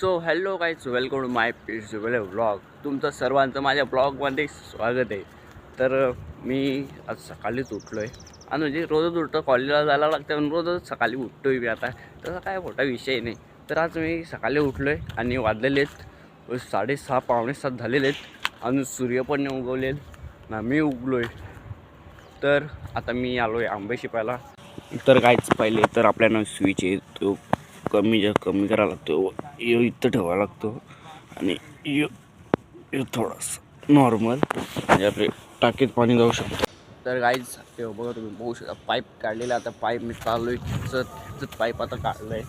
So hello guys, welcome to my page vlog. तुमचं सर्वांचं माझ्या ब्लॉगमध्ये स्वागत आहे. तर मी आज सकाळीच उठलो आहे आणि म्हणजे रोजच उठतो, कॉलेजला जायला लागतं आणि रोजच सकाळी उठतो आहे मी. आता तसा काय मोठा विषय नाही. तर आज मी सकाळी उठलो आहे आणि वाजलेले आहेत 6:30 पावणे 7 झालेले आहेत आणि सूर्य पण नाही उगवले ना मी उगलो आहे. तर आता मी आलो आहे आंबे शिपायला. तर काहीच पहिले तर आपल्याला स्विच आहे तो कमी करावा लागतो, इथं ठेवावा लागतो आणि थोडासा नॉर्मल म्हणजे आपले टाकीत पाणी जाऊ शकतो. तर गाईज ते बघा, तुम्ही बघू शकता पाईप काढलेला. आता पाईप मी चाललो आहे, पाईप आता काढलं आहे.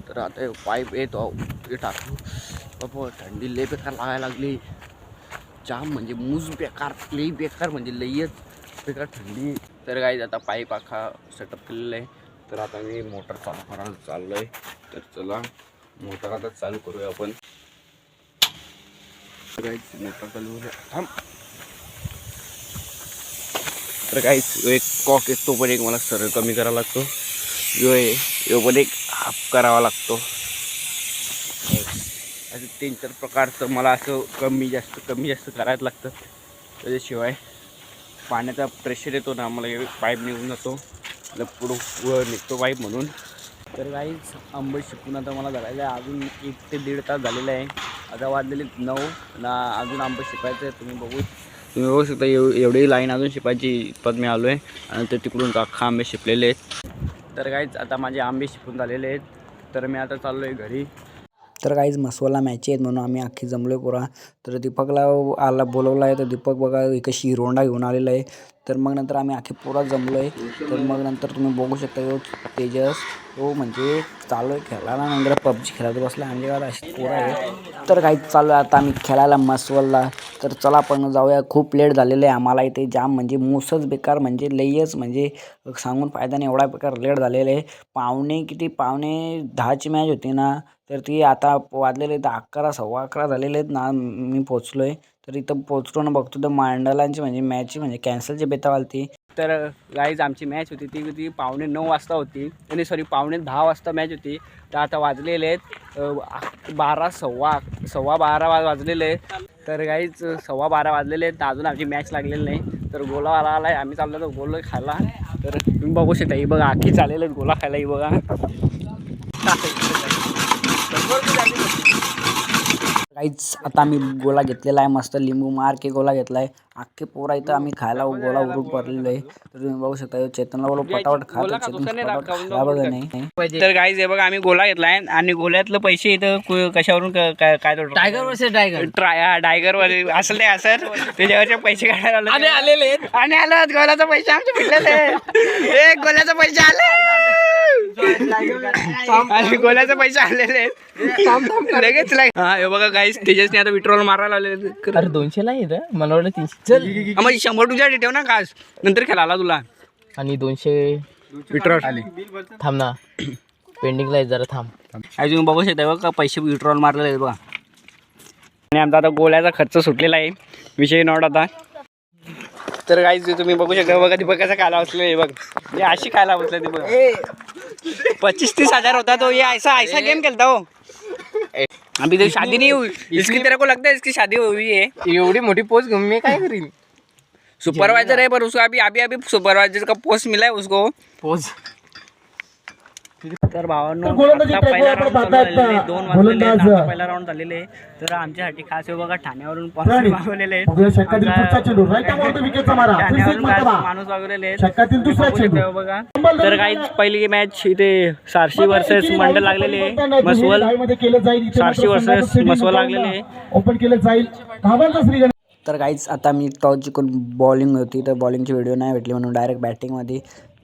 तर आता पाईप येतो ते टाकू. बाबा थंडी लई बेकार लागायला लागली, जाम म्हणजे मूज बेकार, लई बेकार म्हणजे लईच बेकार थंडी. तर गाईज आता पाईप अख्खा सेटअप केलेला आहे. तर आता मी मोटर चालू करायला चाललो आहे. तर चला मोटर आता चालू करूया आपण. मोटर चालू थांब. तर काहीच एक कॉक आहे, तो पण एक मला सरळ कमी करावा लागतो. यो पण एक हाफ करावा लागतो. असं 3-4 प्रकारचं मला असं कमी जास्त करायला लागतं. त्याच्याशिवाय पाण्याचा प्रेशर येतो ना, मला पाईप निघून जातो, पुढं वर निघतो पाईप म्हणून. तर काहीच आंबे शिकून आता मला झालेलं आहे अजून 1 ते 1.5 तास झालेले आहे. आता वाजलेले 9 ना, अजून आंबे शिकायचं आहे. तुम्ही बघू शकता एवढी लाईन अजून शिपायची इतपत मी आलो आहे आणि ते तिकडून अख्खा आंबे शिपलेले आहेत. तर काहीच आता माझे आंबे शिकून झालेले आहेत. तर मी आता चाललो आहे घरी. तर काहीच मसवाला मॅच आहेत म्हणून आम्ही अख्खी जमलो आहे पुरा. तर दीपकला बोलवलं आहे. तर दीपक बघा कशी हिरोंडा घेऊन आलेला आहे. तर मग नंतर आम्ही अख्खी पुरा जमलो आहे. तर मग नंतर तुम्ही बघू शकता तेजस तो म्हणजे चालू आहे खेळायला, नंतर पबजी खेळत बसला. आमच्याकडे अशी पोरं आहे. तर काहीच चालू आहे आता आम्ही खेळायला मसवलला. तर चला पण जाऊया, खूप लेट झालेलं आहे आम्हाला इथे. जाम म्हणजे मूसच बेकार म्हणजे लईच म्हणजे सांगून फायदा नाही, एवढा बेकार लेट झालेलं आहे. पावणे 10ची मॅच होती ना, तर ती आता वाजलेले तर 11, 11:15 झालेले आहेत ना. मी पोचलो आहे. तर इथं पोचलो ना, बघतो तर मांडलांची म्हणजे मॅच म्हणजे कॅन्सलची बेतावालती. तर गाईज आमची मॅच होती ती 9:15 वाजता होती, आणि सॉरी 9:15 वाजता मॅच होती. तर आता वाजलेले आहेत 12, सव्वा 12 वाजलेले आहेत. तर गाईज 12:15 वाजलेले आहेत, अजून आमची मॅच लागलेली नाही. तर गोलावाला आला आहे, आम्ही चाललो तर गोला खायला. तर तुम्ही बघू शकता ही बघा आखी चाललेले आहेत गोला खायला. ही बघा काहीच आता आम्ही गोला घेतलेला आहे, मस्त लिंबू मार के गोला घेतला आहे. अख्खे पोरा इथं आम्ही खायला गोला उरून पडलेलो आहे. तर तुम्ही बघू शकता चेतनला बोलू पटापट खा, खायला बघा नाही. तर गाईज हे बघा आम्ही गोला घेतलाय आणि गोल्यातलं पैसे इथं कशावरून काय टायगर वर्सेस टायगर वर असेल ते असं त्याच्यावरचे पैसे काढायला आलेले आणि आलं गोल्याचा पैसे आमचे भेटलेले. एक गोल्याचा पैसे आले आणि गोल्याचे पैसे आलेले लगेच. हा हे बघा गाईज तेजसने आता विड्रॉल मारायला आलेले. 200ला आहे मला वाटलं 300. चल मग 100 तुझ्या ठेव ना खास, नंतर खेळाला तुला. आणि 200 विड्रॉल आले. थांब ना, पेंडिंगला आहे जरा थांब. तुम्ही बघू शकता बघा पैसे विड्रॉल मारलेले आहेत बघा. आणि आमचा आता गोल्याचा खर्च सुटलेला आहे, विषय नॉट आता. तर गाईज तुम्ही बघू शकता बघा दीपक कसा खायला बसलं आहे बघ. हे अशी खायला बसलं ती बघ. 25-30 हजार होता तो. ये ऐसा गेम खेलता हो. अभी तो शादी नहीं हुई इसकी, तेरे को लगता है इसकी शादी हुई है? एवढी मोठी पोस्ट घेऊन मी काय करीन. सुपरवाइजर है पर उसको अभी सुपरवाइजर का पोस्ट मिला है उसको. पोस्ट तर भावांनो पहिला राऊंड झालेले 2 वाजलेले आहेत. पहिला राऊंड झालेले आहे. तर आमच्यासाठी खास हे बघा ठाण्यावरून मागवलेले आहेत. माणूस मागवलेले आहेत बघा. तर काही पहिली मॅच इथे सारशी वर्सेस मंडल लागलेले आहे. मसवल सारशी वर्सेस मसवल लागलेले आहे. ओपन केलं जाईल. तर काहीच आता मी टॉस जिंकून बॉलिंग होती, तर बॉलिंगची व्हिडिओ नाही भेटली म्हणून डायरेक्ट बॅटिंगमध्ये.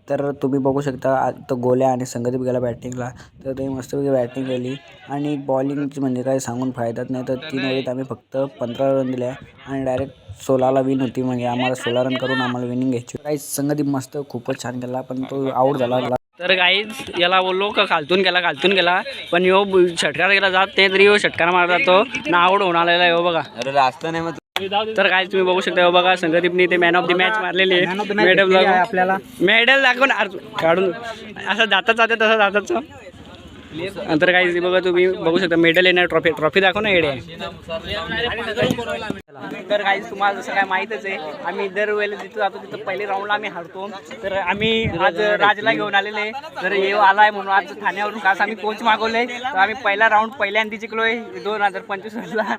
तर तुम्ही बघू शकता तो गोल्या आणि संगदीप गेला बॅटिंगला. तर ते मस्तपैकी बॅटिंग केली आणि बॉलिंगची म्हणजे काय सांगून फायदाच नाही. तर 3 ओव्हरीत आम्ही फक्त 15 रन दिल्या आणि डायरेक्ट 16ला विन होती. म्हणजे आम्हाला 16 रन करून आम्हाला विनिंग घ्यायची. काही संगदीप मस्त खूपच छान केला, पण तो आऊट झाला. तर गाईज याला बोललो का खालतून गेला पण यो षटकार गेला जात ते, तरी यो षटकार मारला तो ना आऊट होऊन आलेला आहे. बघा अरे रास्ता नाही. तर काय तुम्ही बघू शकता बघा संगदीपने ते मॅन ऑफ द मॅच मारलेली आहे. मेडल दाखवून काढून असं जाता तसं जातात. नंतर काही बघा तुम्ही बघू शकता मेडल येणार ट्रॉफी दाखव ना येडे. तर काही तुम्हाला जसं काय माहीतच आहे आम्ही दरवेळेला जिथं जातो तिथं पहिले राऊंडला आम्ही हारतो. तर आम्ही आज राजला घेऊन आलेले तर हे आलाय म्हणून आज ठाण्यावरून खास आम्ही कोच मागवले. तर आम्ही पहिला राऊंड पहिल्यांदा जिंकलोय 2025ला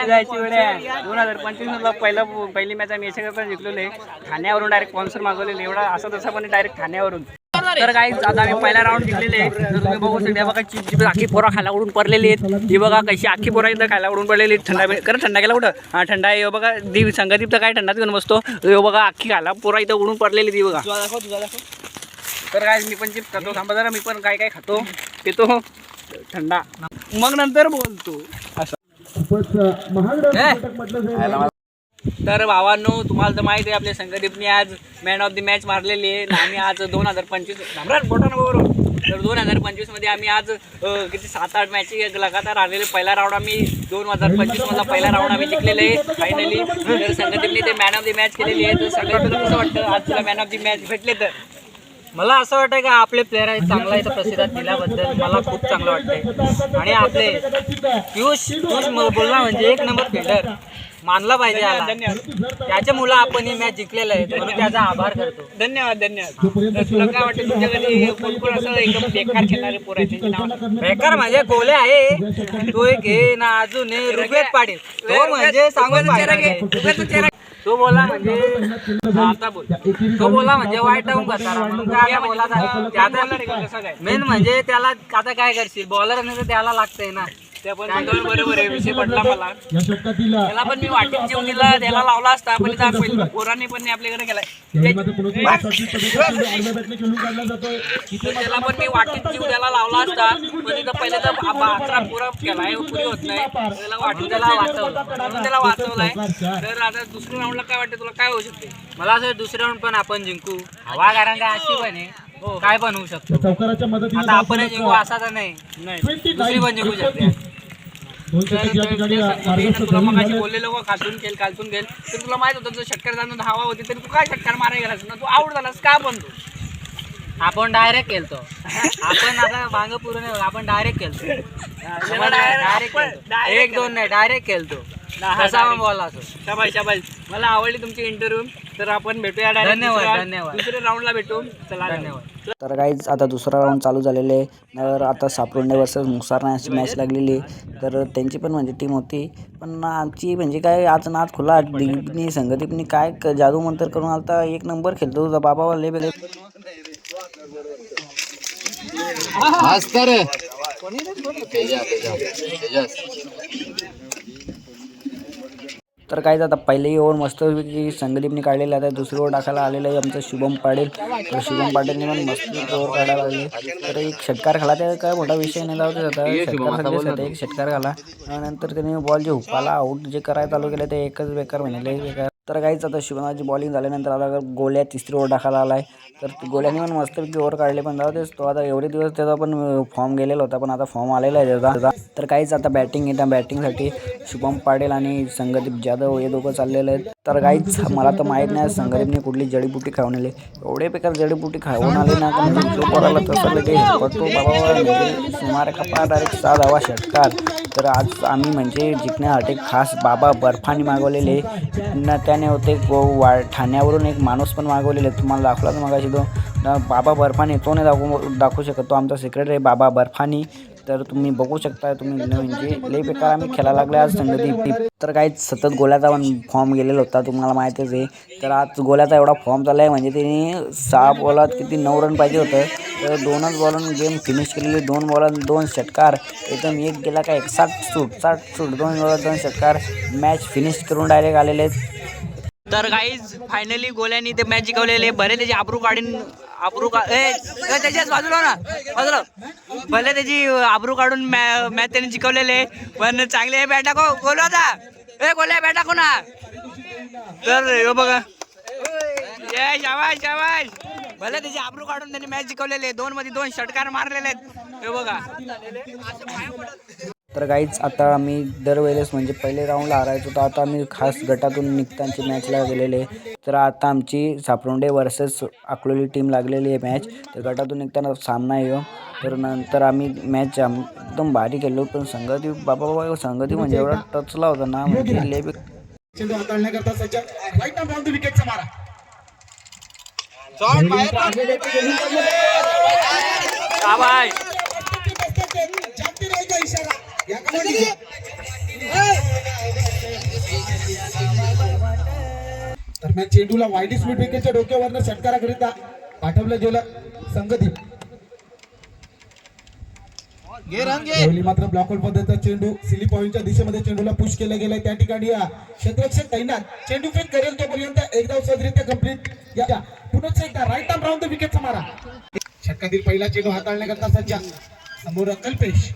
जायची वेळ आहे. 2025ला पहिली मॅच आम्ही याच्याकरता जिंकलेलो आहे. ठाण्यावरून डायरेक्ट स्पॉन्सर मागवलेले एवढा असं तसं पण डायरेक्ट ठाण्यावरून. तर काही आता आम्ही पहिला राऊंड जिंकलेले आहे. तर तुम्ही बघू शकता बघा चिप आखी पोरा खायला उडून पडलेली आहेत. ही बघा कशी आखी पोरा इथं खायला उडून पडलेली आहेत. थंडा गेला कुठं हा थंडा आहे बघा दीप संगदीप तर काय थंडात घेऊन बसतो बघा आखी खायला पोरा इथं उडून पडलेली ती बघा. तर काय मी पण चिप खातो थांबा जरा मी पण काय खातो पितो थंडा मग नंतर बोलतो असं. तर भावांनो तुम्हाला तर माहिती आहे आपल्या संगदीपने आज मॅन ऑफ द मॅच मारलेली आहे. आम्ही आज 2025 तर 2025 मध्ये आम्ही आज किती 7-8 मॅच लगातार आलेले. पहिला राऊंड आम्ही 2025 मधला पहिला राऊंड आम्ही जिंकलेले आहे फायनली. तर संगदीपने ते मॅन ऑफ द मॅच केलेली आहे. तर संगदीपला कसं वाटतं आज तुला मॅन ऑफ द मॅच भेटले? तर मला असं वाटतं की आपले प्लेयर आहे चांगला इथं प्रतिसाद दिल्याबद्दल मला खूप चांगलं वाटतंय. आणि आपले पियुष बोलला म्हणजे एक नंबर फिल्डर मानला पाहिजे याला. त्याच्यामुळे आपण ही मॅच जिंकलेलं आहे म्हणून त्याचा आभार करतो. धन्यवाद. तर तुला काय वाटतं तुमच्याकडे कोण असं एकदम बेकार खेळणारे पोर आहे त्यांची नाव? बेकार म्हणजे गोले आहे तो एक हे ना अजून ऋग्वेद पाटील तो म्हणजे सांगून तो बोला म्हणजे आता बोल. तो बोला म्हणजे वाईट टाऊन करताना म्हणून काय बोला मेन म्हणजे त्याला आता काय करशील बॉलर नाही तर त्याला लागतंय ना. त्या पण बरोबर आहे विषय पडला मला. त्याला पण मी वाटीत जेवून दिला त्याला लावला असता पण इथं पोरांनी पण नाही आपल्याकडे गेलाय. त्याला पण मी वाटीत जीव त्याला लावला असता पण इथं पहिले तर 11 पुरा केलाय पुरी होत नाही. त्याला वाटून त्याला वाचवलं म्हणून त्याला वाचवलाय. तर आता दुसऱ्या राऊंडला काय वाटतं तुला काय होऊ शकते? मला असं दुसऱ्या राऊंड पण आपण जिंकू हवा कारण काय अशी पण आहे काय पण होऊ शकतो. आता आपण जिंकू असा तर नाही दुसरी पण जिंकू शकते. तुला मग बोलले लोक खालतून गेल तर तुला माहित होतं षटकार जाणून हवा होती तरी तू काय षटकार मारायला गेलास ना? तू आउट झालास का? पण तू आपण डायरेक्ट खेळतो. आपण आता मांग पुरं नाही आपण डायरेक्ट खेळतो. एक दोन नाही डायरेक्ट खेळतो. शाबाश मला आवडली तुमची इंटरव्ह्यू. तर आपण भेटूया धन्यवाद. दुसऱ्या राऊंडला भेटू. चला धन्यवाद. तर काहीच आता दुसरा राऊंड चालू झालेला आहे. तर आता सापरोंडे वर्सेस मुसार अशी मॅच लागलेली आहे. तर त्यांची पण म्हणजे टीम होती पण आमची म्हणजे काय आज नाच खुला दिलीपनी संगदीपनी काय जादू मंतर करून आता एक नंबर खेळतो तुझा बाबा लय बेले. तर काय आता पहिलेही ओव्हर मस्तपैकी संगदीपने काढलेलं आहे. दुसरी ओव्हर टाकायला आलेलं आहे आमचं शुभम पाटील. तर शुभम पाटीलने पण मस्त ओव्हर काढायला लागले. तर एक षटकार घाला त्या काय मोठा विषय नाही लावते आता षटकार एक षटकार घाला. नंतर त्याने बॉल जे हुपाला आऊट जे करायला चालू केलं ते एकच बेकार म्हणाले बेकार. तर काहीच आता शुभमाची बॉलिंग झाल्यानंतर आता गोल्या तिसरी ओव्हर टाकायला आलाय. तर गोल्याने पण मस्तपैकी ओव्हर काढले पण जाऊ तेच तो आता एवढे दिवस त्याचा पण फॉर्म गेलेला होता पण आता फॉर्म आलेला आहे त्याचा. तर काहीच आता बॅटिंगसाठी शुभम पाटील आणि संगदीप जाधव हे दोघं चाललेले आहेत. तर काहीच मला तर माहीत नाही संगदीपने कुठली जडीबुटी खाऊन आले. एवढे बेकार जडीबुटी खाऊन आले ना म्हणजे जो पोराला तसं लगेच पडतो बाबा म्हणजे सुमारे कपा डायरेक्ट 6 धावा षटकार. तर आज आम्ही म्हणजे जिंकण्यासाठी खास बाबा बर्फानी मागवलेले त्याने होते ठाण्यावरून एक माणूस पण मागवलेले तुम्हाला दाखवला तर मगाशी तो बाबा बर्फानी तो नाही दाखवू शकत तो आमचा सेक्रेटरी आहे बाबा बर्फानी. तर तुम्ही बघू शकता तुम्ही म्हणजे लई बेकार आम्ही खेळायला लागले आज संगदीप. तर काहीच सतत गोल्याचा पण फॉर्म गेलेला होता तुम्हाला माहितीच आहे. तर आज गोल्याचा एवढा फॉर्म चालला आहे म्हणजे त्याने 6 बॉलात किती 9 रन पाहिजे होतं. तर 2च बॉलून गेम फिनिश केलेली 2 बॉलात 2 षटकार एकदम एक गेला का 60 सूट 2 बॉलात 2 षटकार मॅच फिनिश करून डायरेक्ट आलेले आहेत. तर काहीच फायनली गोल्यानी ते मॅच जिंकवलेले. भले त्याची आबरू त्याच्याच बाजूला भले त्याची आबरू काढून मॅच त्यांनी जिंकवलेले पण चांगले बॅटा गोल होता गोल्या बॅटा कोणा. तर हे बघा शाबाश भले त्याची आबरू काढून त्यांनी मॅच जिंकवलेले 2 मध्ये 2 षटकार मारलेले आहेत हे बघा. तर काहीच आता आम्ही दरवेळेस म्हणजे पहिले राऊंडला हारायचो, तर आता आम्ही खास गटातून निघतांची मॅचला गेलेले. तर आता आमची सापरोंडे वर्सेस अकलोली टीम लागलेली आहे मॅच. तर गटातून निघताना सामना येऊ. तर नंतर आम्ही मॅच एकदम भारी केलो, पण संगती बाबा संगती म्हणजे एवढा टचला होता ना, म्हणजे लय चेंडू हाताळण्याकरता सज्ज राईट आर्म राऊंड विकेटचा मारा. शाबाश. जागती राहायचा इशारा या कमांडीचा. दरम्यान चेंडूला वाईडी स्पीड विकेटच्या डोक्यावरनं षटकाराकरिता पाठवलं गेलं संगती. कोहली मात्र ब्लॉकआउट पद्धतीचा चेंडू सिली पॉइंटच्या दिशेमध्ये चेंडूला पुश केलं गेलंय. त्या ठिकाणी क्षेत्ररक्षक तैनात चेंडू फेक करेल तोपर्यंत एकदा सहजरित्या कंप्लीट. या पुन्हा एकदा राईट आर्म राऊंड विकेटचा मारा. षटकातील पहिला चेंडू हाताळण्याकरता सज्ज समोर कल्पेश.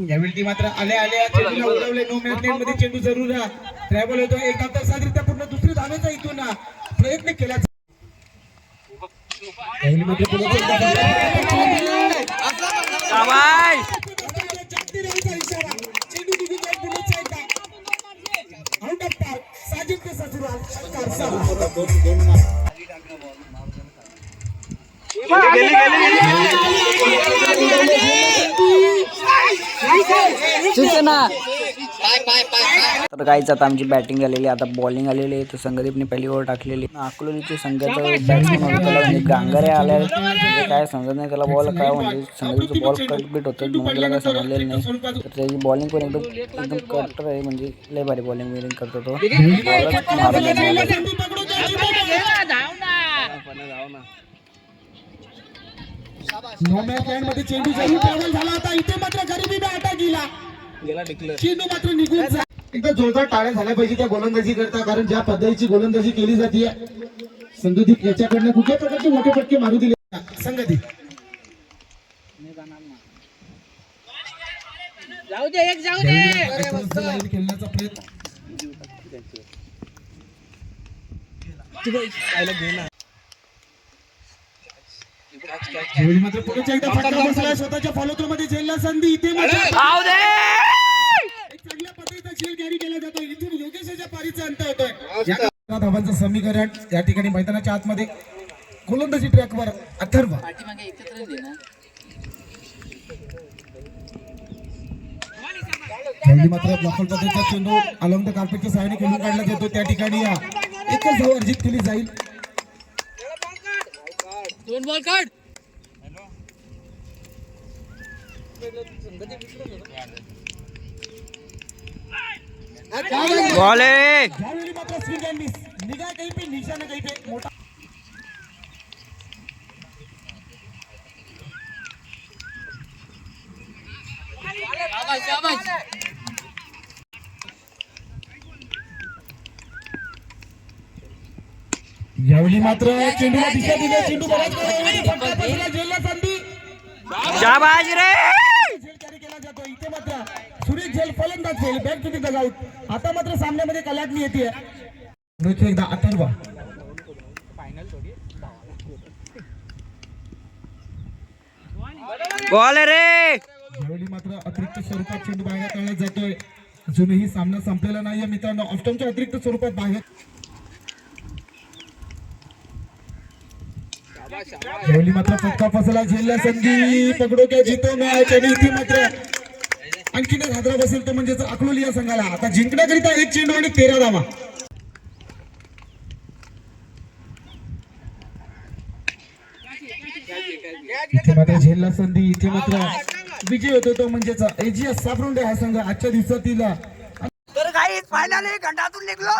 यावेळी ती मात्र आल्या चेंडूला उडवले. नो मॅच मध्ये चेंडू जरूर ट्रॅव्हल होतो. एकदा तर सहजरित्या पूर्ण दुसरी धावेचा इथून प्रयत्न केला. शाबाश. तर काहीच आता आमची बॅटिंग आलेली, आता बॉलिंग आलेली आहे. तर संगदीपने पहिली ओव्हर टाकलेली. अकलोलीची संघाचा बॅट्समन होता, त्याला म्हणजे गांगारे आल्या म्हणजे काय समजत नाही त्याला बॉल काय, म्हणजे संगदीचं बॉल कटबीट होतं म्हणून त्याला काय समजलेलं नाही. तर त्याची बॉलिंग पण एकदम कटर आहे, म्हणजे लय भारी बॉलिंग बिलिंग करतो तो. नो मॅच लँड मध्ये चेंडू जरूर ट्रॅव्हल झाला होता. इथे मात्र गरिबी आटा गेला. चेंडू मात्र निघून जा. एकदा जोरदार टाळ्या झाल्या पाहिजे त्या गोलंदाजी करता, कारण ज्या पद्धतीची गोलंदाजी केली जाते संगदीप याच्याकडनं कुठल्या प्रकारचे मोठे फटके मारू दिले संगदीप. खेळण्याचा प्रयत्न मात्र पुढच्या एकदा फटका बसला. स्वतःच्या फॉलोथ्रू मध्ये झेलला संधी. इथे चांगल्या पद्धतीचा झेल कॅरी केला जातो. इथून योगेशच्या पारीचा अंत होतोय. धावांचं समीकरण या ठिकाणी मैदानाच्या आतमध्ये गोलंदाजी ट्रॅकवर अथर्व. मात्र ब्लॉकआउट पद्धतीचा चेंडू अलॉंग द कार्पेटच्या सहाय्याने खेळून काढला जातो. त्या ठिकाणी एकच धाव अर्जित केली जाईल. मात्र स्विंग अँड मिस. निगाह कहीं पे निशाना कहीं पे मोठा. यावेळी मात्र चेंडूला दिशा दिली. चेंडू जेलला संधी. शाबाश रे. झेल कॅरी केला जातो. इथे मात्र सुरेश झेल फलंदाज झेल बॅक टू द डगआउट. आता मात्र सामन्यामध्ये कलाटणी येते. एकदा अथर्व. बॉल रे. यावेळी मात्र अतिरिक्त स्वरूपात चेंडू बाहेर काढला जातोय. अजूनही सामना संपलेला नाहीये मित्रांनो. ऑप्शनच्या अतिरिक्त स्वरूपात बाहेर. यावेळी मात्र फटका फसला. झेलला संधी. पकडो क्या जितो मॅच. आणि इथे मात्र आणखीन एक हादरा बसेल तो म्हणजे अकलोली या संघाला. आता जिंकण्याकरिता एक चेंडू आणि 13 धावा. इथे मात्र झेलला संधी. इथे मात्र विजय होतो तो म्हणजेच एजीएस सापरोंडे हा संघ आजच्या दिवसातील. तर काही फायनली गटातून निघलो.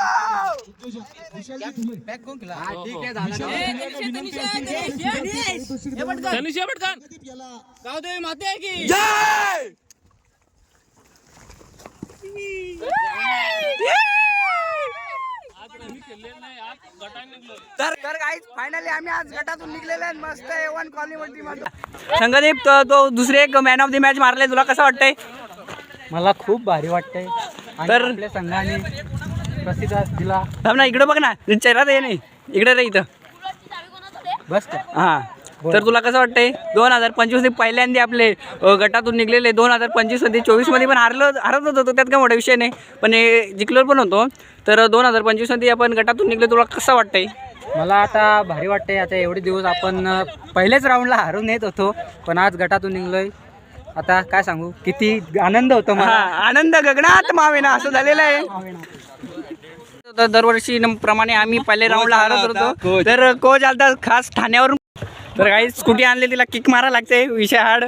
तर काहीच फायनली आम्ही आज गटातून निघलेले आहेत. मस्त A1 कॉलनी टीम. संगदीप तो दुसरे एक मॅन ऑफ द मॅच मारले. तुला कसं वाटतंय? मला खूप भारी वाटतंय. तर आपल्या संघाने प्रसिद्ध दिला. थांब ना, इकडे बघ ना, चेहरा ते नाही इकडे रे इथं बस का. हां तर तुला कसं वाटतंय 2025 पहिल्यांदा आपले गटातून निघलेले 2025 मध्ये 24 मध्ये पण हरतच होतो, त्यात काय मोठा विषय नाही, पण जिंकलो पण होतो. तर 2025 मध्ये आपण गटातून निघले, तुला कसं वाटतंय? मला आता भारी वाटते. आता एवढे दिवस आपण पहिल्याच राऊंडला हारून येत होतो, पण आज गटातून निघलोय. आता काय सांगू, किती आनंद होतो मला. आनंद गगनात मावेना असं झालेलं आहे. तर दरवर्षी प्रमाणे आम्ही पहिले राऊंडला हारत होतो, तर कोच आलता खास ठाण्यावरून. तर काही स्कूटी आणली, तिला किक मारा लागते, विषय हाड.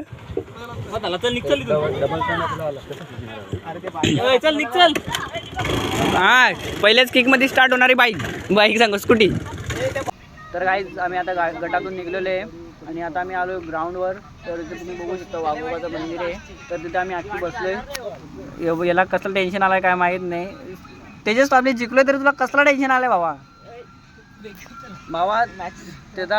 हा पहिल्याच किक मध्ये स्टार्ट होणारी बाईक सांगू स्कूटी. तर काही आम्ही आता गटातून निघलेलो आहे आणि आता आम्ही आलो ग्राउंडवर. तर इथे तुम्ही बघू शकता वाघोबाचं मंदिर आहे. तर तिथे आम्ही आखी बसलोय. याला कसलं टेन्शन आलंय काय माहीत नाही. तेजस आपले जिंकलोय तरी तुला कसलं टेन्शन आलंय भावा? त्याचा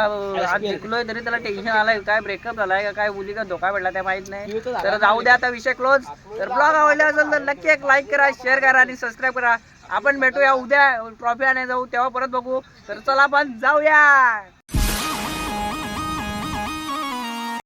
आज जिंकलोय तरी त्याला टेन्शन आलंय. काय ब्रेकअप झालाय का काय, मुली का धोका भेटला त्या माहित नाही. तर जाऊ द्या, आता विषय क्लोज. तर ब्लॉग आवडला असेल तर नक्की एक लाईक करा, शेअर करा आणि सबस्क्राईब करा. आपण भेटूया उद्या ट्रॉफी आणायला जाऊ, तेव्हा परत बघू. तर चला आपण जाऊया.